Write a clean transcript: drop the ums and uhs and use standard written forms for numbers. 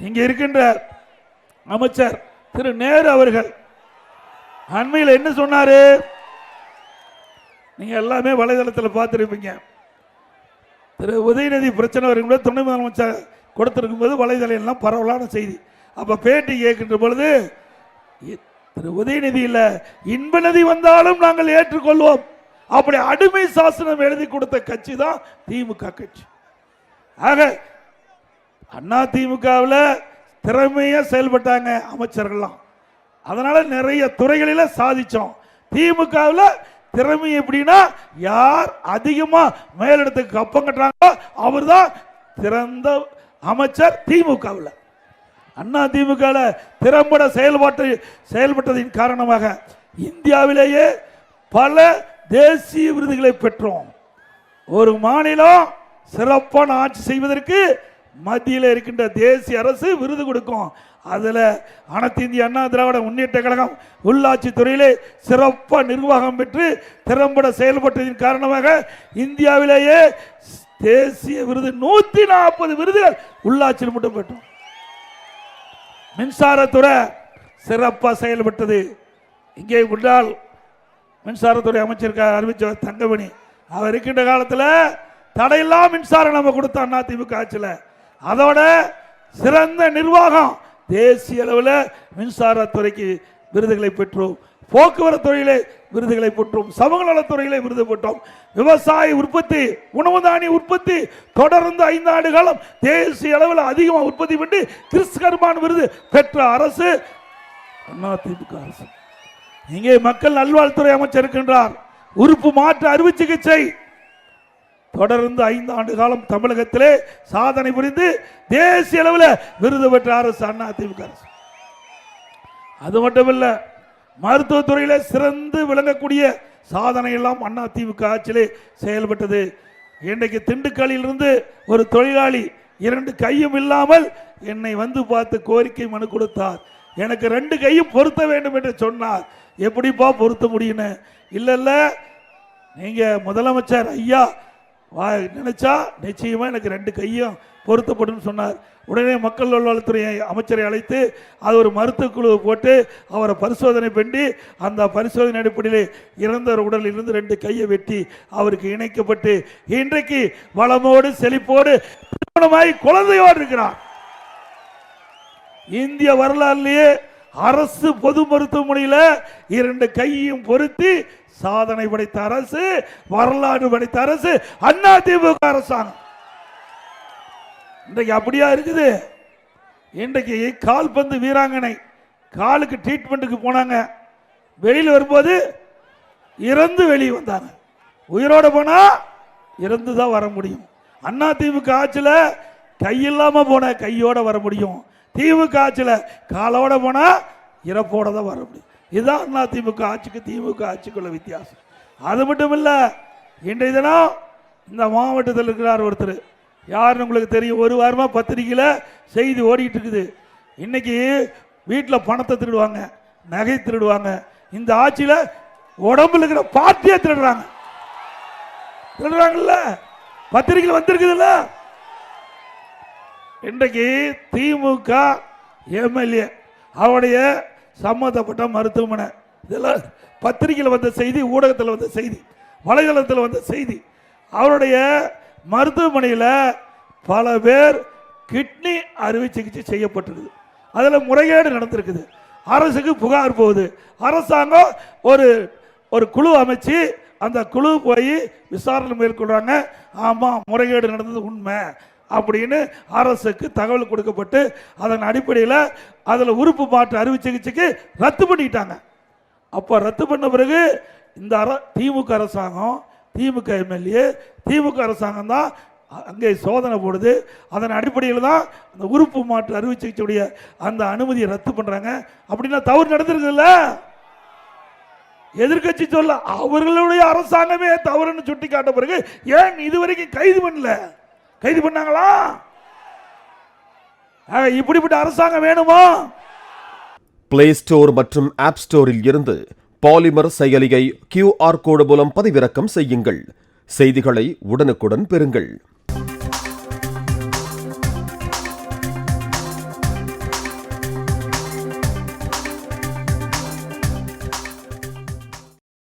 இங்கே இருக்கின்ற அமைச்சர் திரு நேரு அவர்கள் அண்மையில் என்ன சொன்னாரு? நீங்க எல்லாமே வலைதளத்தில் பார்த்திருப்பீங்க. திரு உதயநிதி பிரச்சனை வரும்போது துணை முதலமைச்சர் கொடுத்திருக்கும் போது வலைதளம் எல்லாம் பரவலான செய்தி. அப்ப பேட்டி கேட்கின்ற பொழுது திரு உதயநிதி இல்ல, இன்ப நதி வந்தாலும் நாங்கள் ஏற்றுக்கொள்வோம், அப்படி அடிமை சாசனம் எழுதி கொடுத்த கட்சி தான் திமுக கட்சி. ஆக அண்ணா திமுகவில் திறமையா செயல்பட்டாங்க அமைச்சர்கள்லாம், அதனால நிறைய துறைகளில சாதிச்சோம். திமுகவில் திறமை எப்படின்னா, யார் அதிகமா மேலிடத்துக்கு கப்பம் கட்டுறாங்களோ அவர் தான் சிறந்த அமைச்சர். திமுகவில் அண்ணா திமுக திறம்பட செயல்பட்டதின் காரணமாக இந்தியாவிலேயே பல தேசிய விருதுகளை பெற்றோம். ஒரு மாநிலம் சிறப்பான ஆட்சி செய்வதற்கு மத்தியில் இருக்கின்ற தேசிய அரசு விருது கொடுக்கும். அதுல அனைத்து இந்திய அண்ணா திராவிட முன்னேற்ற கழகம் உள்ளாட்சி துறையிலே சிறப்பாக நிர்வாகம் பெற்று திறம்பட செயல்பட்டதின் காரணமாக இந்தியாவிலேயே தேசிய விருது 140 விருதுகள் உள்ளாட்சியில் மட்டும் பெற்றோம். மின்சாரத்துறை சிறப்பாக செயல்பட்டது. இங்கே முன்னாள் மின்சாரத்துறை அமைச்சர் அறிவிச்சவர் தங்கமணி அவர் இருக்கின்ற காலத்தில் தடையில்லா மின்சாரம் நம்ம கொடுத்தோம் அதிமுக ஆட்சியில். அதோட சிறந்த நிர்வாகம், தேசிய அளவில் மின்சாரத்துறைக்கு விருதுகளை பெற்றோம். போக்குவரத்து துறையிலே விருதுகளை பெற்றோம். சமூக நலத்துறையிலே விருது பெற்றோம். விவசாய உற்பத்தி, உணவு தானிய உற்பத்தி தொடர்ந்து 5 ஆண்டு காலம் தேசிய அளவில் அதிகமாக உற்பத்தி பண்ணி கிறிஸ்கர்மான் விருது பெற்ற அரசு அதிமுக அரசு. இங்கே மக்கள் நல்வாழ்வுத்துறை அமைச்சர் இருக்கின்றார். உறுப்பு மாற்று அறுவை சிகிச்சை தொடர்ந்து 5 ஆண்டு காலம் தமிழகத்திலே சாதனை புரிந்து தேசிய அளவில் விருது பெற்ற அரசு அதிமுக அரசு. அது மட்டுமல்ல, மருத்துவத்துறையில சிறந்து விளங்கக்கூடிய சாதனை எல்லாம் அதிமுக ஆட்சியிலே செயல்பட்டது. இன்றைக்கு திண்டுக்கல்லில் இருந்து ஒரு தொழிலாளி 2 கையும் இல்லாமல் என்னை வந்து பார்த்து கோரிக்கை மனு கொடுத்தார். எனக்கு 2 கையும் பொருத்த வேண்டும் என்று சொன்னார். எப்படிப்பா பொருத்த முடியும்? இல்ல நீங்க முதலமைச்சர் ஐயா நினைச்சா நிச்சயமா எனக்கு 2 கையும் பொருத்தப்படும் சொன்னார். உடனே மக்கள் நல்வாழ்வுத்துறை அமைச்சரை அழைத்து அது ஒரு மருத்துவ குழு போட்டு அவரை பரிசோதனை பண்ணி அந்த பரிசோதனை அடிப்படையில் இறந்த உடலில் இருந்து 2 கையை வெட்டி அவருக்கு இணைக்கப்பட்டு இன்றைக்கு வளமோடு செழிப்போடு திருமணமாய் குழந்தையோடு இருக்கிறார். இந்திய வரலாறுலேயே அரசு பொது மருத்துவமனையில் 2 கையும் பொருத்தி சாதனை படைத்த அரசு, வரலாறு படைத்த அரசு அதிமுக அரசாங்கம். இன்றைக்கு அப்படியா இருக்குது? இன்றைக்கு கால்பந்து வீராங்கனை காலுக்கு ட்ரீட்மெண்ட்டுக்கு போனாங்க. வெளியில் வரும்போது இறந்து வெளியே வந்தாங்க. உயிரோட போனா இறந்து தான் வர முடியும். அதிமுக ஆட்சியில் கையில்லாம போன கையோட வர முடியும். திமுக ஆட்சியில் காலோட போனா இறப்போட தான் வர முடியும். இதுதான் அதிமுக ஆட்சிக்கு திமுக ஆட்சிக்குள்ள வித்தியாசம். அது மட்டும் இல்ல, இன்றைய தினம் இந்த மாவட்டத்தில் இருக்கிறார் ஒருத்தர், யாருன்னு உங்களுக்கு தெரியும். 1 வாரமா பத்திரிகையில் செய்தி ஓடிட்டு இருக்குது. இன்னைக்கு வீட்டில் பணத்தை திருடுவாங்க, நகை திருடுவாங்க. இந்த ஆட்சியில் உடம்புல இருக்கிற பார்ட்டியை திருடுறாங்கல்ல, பத்திரிகையில் வந்திருக்குதுல்ல. இன்றைக்கு திமுக எம்எல்ஏ அவருடைய சம்பந்தப்பட்ட மருத்துவமனை, இதெல்லாம் பத்திரிகையில் வந்த செய்தி, ஊடகத்தில் வந்த செய்தி, வலைதளத்தில் வந்த செய்தி. அவருடைய மருத்துவமனையில் பல பேர் கிட்னி அறுவை சிகிச்சை செய்யப்பட்டிருக்குது. அதில் முறைகேடு நடந்திருக்குது. அரசுக்கு புகார் போகுது. அரசாங்கம் ஒரு குழு அமைச்சு அந்த குழு போய் விசாரணை மேற்கொள்றாங்க. ஆமாம், முறைகேடு நடந்தது உண்மை அப்படின்னு அரசுக்கு தகவல் கொடுக்கப்பட்டு அதன் அடிப்படையில் அதில் உறுப்பு மாற்று அறுவை சிகிச்சைக்கு ரத்து பண்ணிட்டாங்க. அப்போ ரத்து பண்ண பிறகு இந்த திமுக அரசாங்கம், திமுக எம்எல்ஏ, திமுக அரசாங்கம் தான் அங்கே சோதனை போடுது. அதன் அடிப்படையில் தான் அந்த உறுப்பு மாற்று அறுவை சிகிச்சையுடைய அந்த அனுமதியை ரத்து பண்றாங்க. அப்படின்னா தவறு நடந்திருக்குல்ல. எதிர்கட்சி சொல்ல அவர்களுடைய அரசாங்கமே தவறுன்னு சுட்டி காட்ட பிறகு ஏன் இதுவரைக்கும் கைது பண்ணல? கைது பண்ணாங்களா? இப்படிப்பட்ட அரசாங்கம் வேணுமா? பிளே ஸ்டோர் மற்றும் ஆப் ஸ்டோரில் இருந்து பாலிமர் செயலியை QR கோடு மூலம் பதிவிறக்கம் செய்யுங்கள். செய்திகளை உடனுக்குடன் பெறுங்கள்.